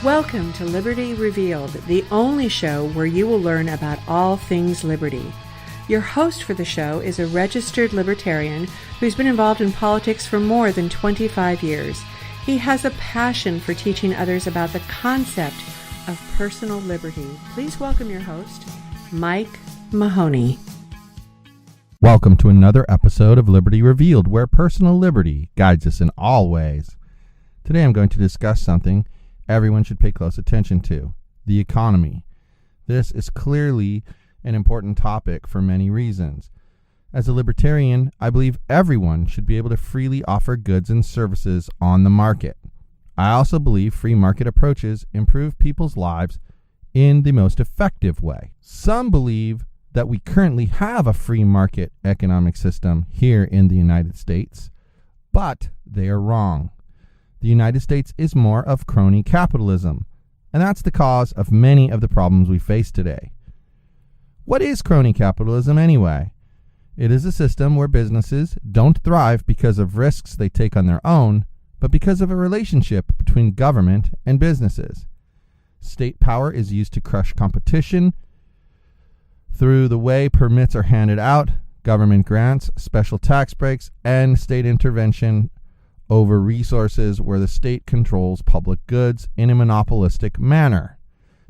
Welcome to Liberty Revealed, the only show where you will learn about all things liberty. Your host for the show is a registered libertarian who's been involved in politics for more than 25 years. He has a passion for teaching others about the concept of personal liberty. Please welcome your host, Mike Mahoney. Welcome to another episode of Liberty Revealed, where personal liberty guides us in all ways. Today I'm going to discuss something everyone should pay close attention to: the economy. This is clearly an important topic for many reasons. As a libertarian, I believe everyone should be able to freely offer goods and services on the market. I also believe free market approaches improve people's lives in the most effective way. Some believe that we currently have a free market economic system here in the United States, but they are wrong. The United States is more of crony capitalism, and that's the cause of many of the problems we face today. What is crony capitalism anyway? It is a system where businesses don't thrive because of risks they take on their own, but because of a relationship between government and businesses. State power is used to crush competition through the way permits are handed out, government grants, special tax breaks, and state intervention over resources where the state controls public goods in a monopolistic manner.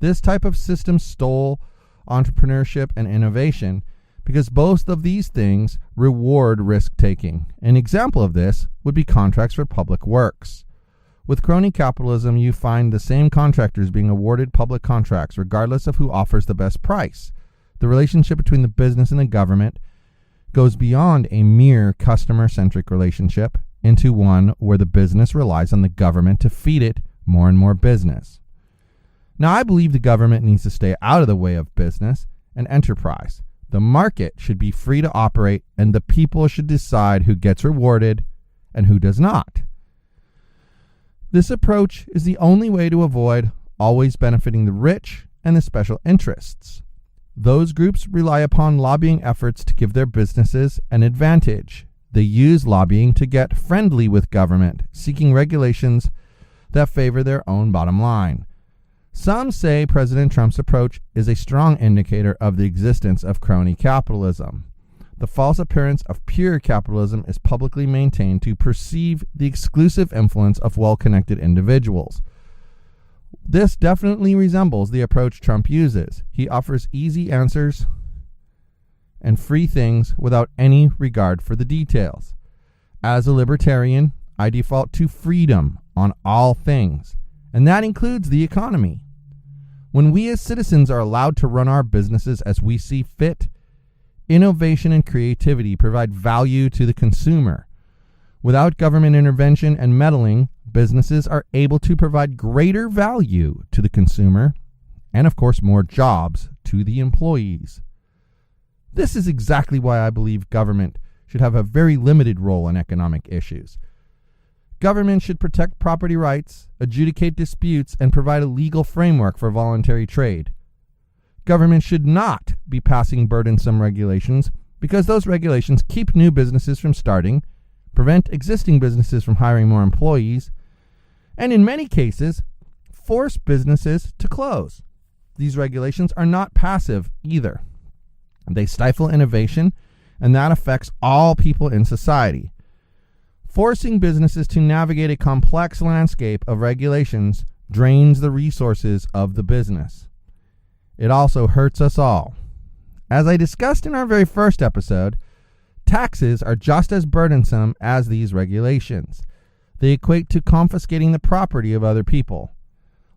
This type of system stole entrepreneurship and innovation because both of these things reward risk-taking. An example of this would be contracts for public works. With crony capitalism, you find the same contractors being awarded public contracts regardless of who offers the best price. The relationship between the business and the government goes beyond a mere customer-centric relationship into one where the business relies on the government to feed it more and more business. Now, I believe the government needs to stay out of the way of business and enterprise. The market should be free to operate, and the people should decide who gets rewarded and who does not. This approach is the only way to avoid always benefiting the rich and the special interests. Those groups rely upon lobbying efforts to give their businesses an advantage. They use lobbying to get friendly with government, seeking regulations that favor their own bottom line. Some say President Trump's approach is a strong indicator of the existence of crony capitalism. The false appearance of pure capitalism is publicly maintained to perceive the exclusive influence of well-connected individuals. This definitely resembles the approach Trump uses. He offers easy answers and free things without any regard for the details. As a libertarian, I default to freedom on all things, and that includes the economy. When we as citizens are allowed to run our businesses as we see fit, innovation and creativity provide value to the consumer. Without government intervention and meddling, businesses are able to provide greater value to the consumer and, of course, more jobs to the employees. This is exactly why I believe government should have a very limited role in economic issues. Government should protect property rights, adjudicate disputes, and provide a legal framework for voluntary trade. Government should not be passing burdensome regulations because those regulations keep new businesses from starting, prevent existing businesses from hiring more employees, and in many cases, force businesses to close. These regulations are not passive either. They stifle innovation, and that affects all people in society. Forcing businesses to navigate a complex landscape of regulations drains the resources of the business. It also hurts us all. As I discussed in our very first episode, taxes are just as burdensome as these regulations. They equate to confiscating the property of other people.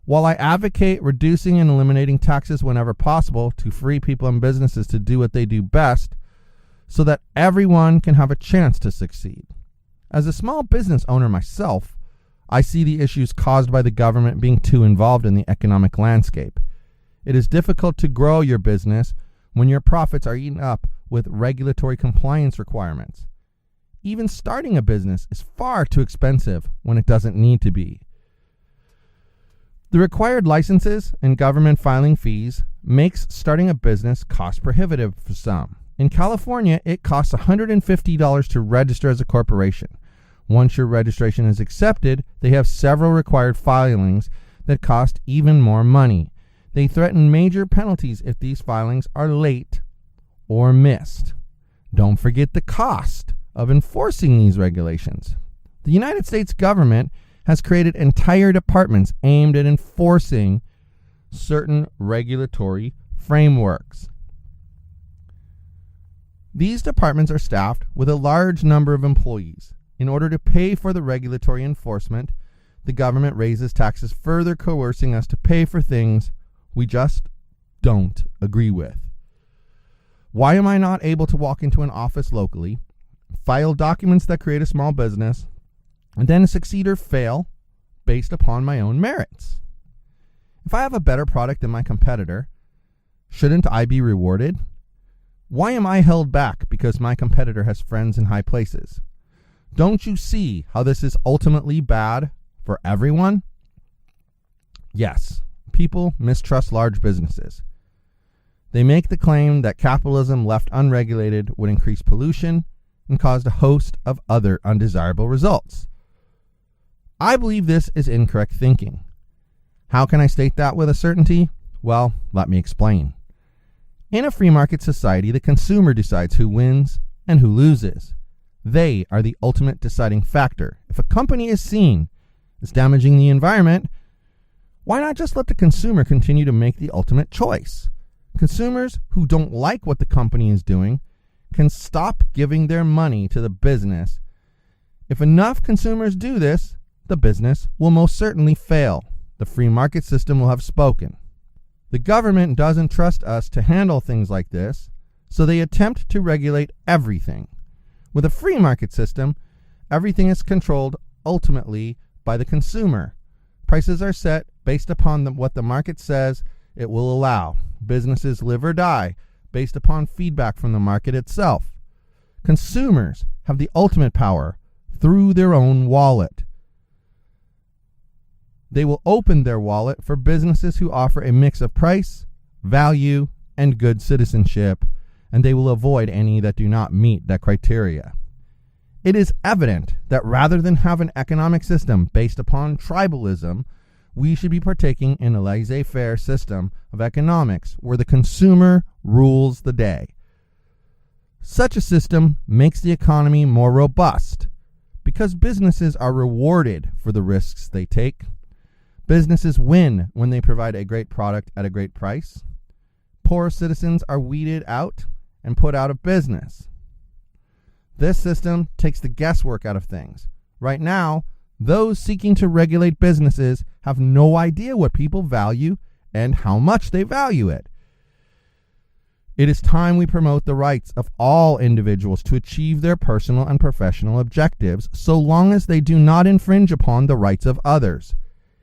While I advocate reducing and eliminating taxes whenever possible to free people and businesses to do what they do best so that everyone can have a chance to succeed. As a small business owner myself, I see the issues caused by the government being too involved in the economic landscape. It is difficult to grow your business when your profits are eaten up with regulatory compliance requirements. Even starting a business is far too expensive when it doesn't need to be. The required licenses and government filing fees makes starting a business cost prohibitive for some. In California, it costs $150 to register as a corporation. Once your registration is accepted, they have several required filings that cost even more money. They threaten major penalties if these filings are late or missed. Don't forget the cost of enforcing these regulations. The United States government has created entire departments aimed at enforcing certain regulatory frameworks. These departments are staffed with a large number of employees. In order to pay for the regulatory enforcement, the government raises taxes, further coercing us to pay for things we just don't agree with. Why am I not able to walk into an office locally, file documents that create a small business, and then succeed or fail based upon my own merits? If I have a better product than my competitor, shouldn't I be rewarded? Why am I held back because my competitor has friends in high places? Don't you see how this is ultimately bad for everyone? Yes, people mistrust large businesses. They make the claim that capitalism left unregulated would increase pollution and cause a host of other undesirable results. I believe this is incorrect thinking. How can I state that with a certainty? Well, let me explain. In a free market society, the consumer decides who wins and who loses. They are the ultimate deciding factor. If a company is seen as damaging the environment, why not just let the consumer continue to make the ultimate choice? Consumers who don't like what the company is doing can stop giving their money to the business. If enough consumers do this, the business will most certainly fail. The free market system will have spoken. The government doesn't trust us to handle things like this, so they attempt to regulate everything. With a free market system, everything is controlled ultimately by the consumer. Prices are set based upon what the market says it will allow. Businesses live or die based upon feedback from the market itself. Consumers have the ultimate power through their own wallet. They will open their wallet for businesses who offer a mix of price, value, and good citizenship, and they will avoid any that do not meet that criteria. It is evident that rather than have an economic system based upon tribalism, we should be partaking in a laissez-faire system of economics where the consumer rules the day. Such a system makes the economy more robust because businesses are rewarded for the risks they take. Businesses win when they provide a great product at a great price. Poor citizens are weeded out and put out of business. This system takes the guesswork out of things. Right now, those seeking to regulate businesses have no idea what people value and how much they value it. It is time we promote the rights of all individuals to achieve their personal and professional objectives, so long as they do not infringe upon the rights of others.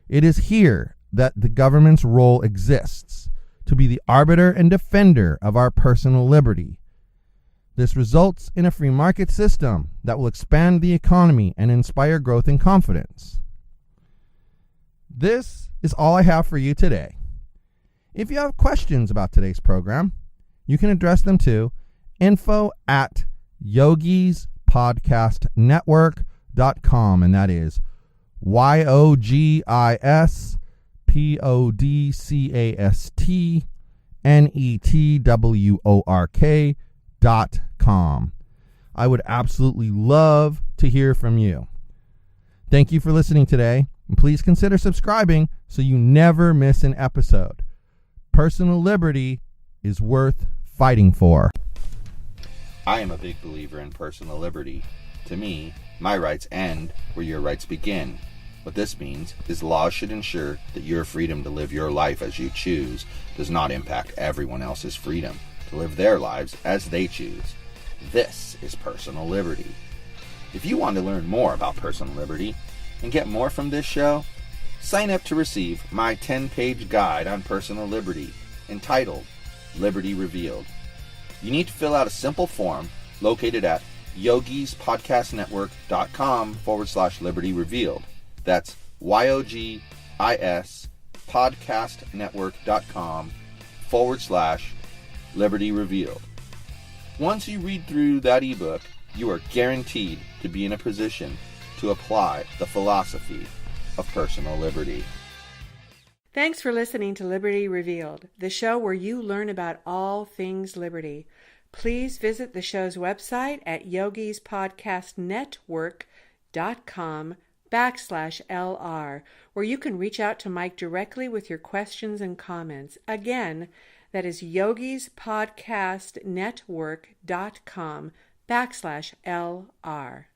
It is here that the government's role exists, to be the arbiter and defender of our personal liberty. This results in a free market system that will expand the economy and inspire growth and confidence. This is all I have for you today. If you have questions about today's program, you can address them to info@yogispodcastnetwork.com, and that is YOGISPODCASTNETWORK.com. I would absolutely love to hear from you. Thank you for listening today, and please consider subscribing so you never miss an episode. Personal liberty is worth fighting for. I am a big believer in personal liberty. To me, my rights end where your rights begin. What this means is laws should ensure that your freedom to live your life as you choose does not impact everyone else's freedom to live their lives as they choose. This is personal liberty. If you want to learn more about personal liberty and get more from this show, sign up to receive my 10-page guide on personal liberty entitled Liberty Revealed. You need to fill out a simple form located at yogispodcastnetwork.com/Liberty Revealed. That's YOGIspodcastnetwork.com/Liberty Revealed. Once you read through that ebook, you are guaranteed to be in a position to apply the philosophy of personal liberty. Thanks for listening to Liberty Revealed, the show where you learn about all things liberty. Please visit the show's website at yogispodcastnetwork.com/LR, where you can reach out to Mike directly with your questions and comments. Again, that is yogispodcastnetwork.com/LR.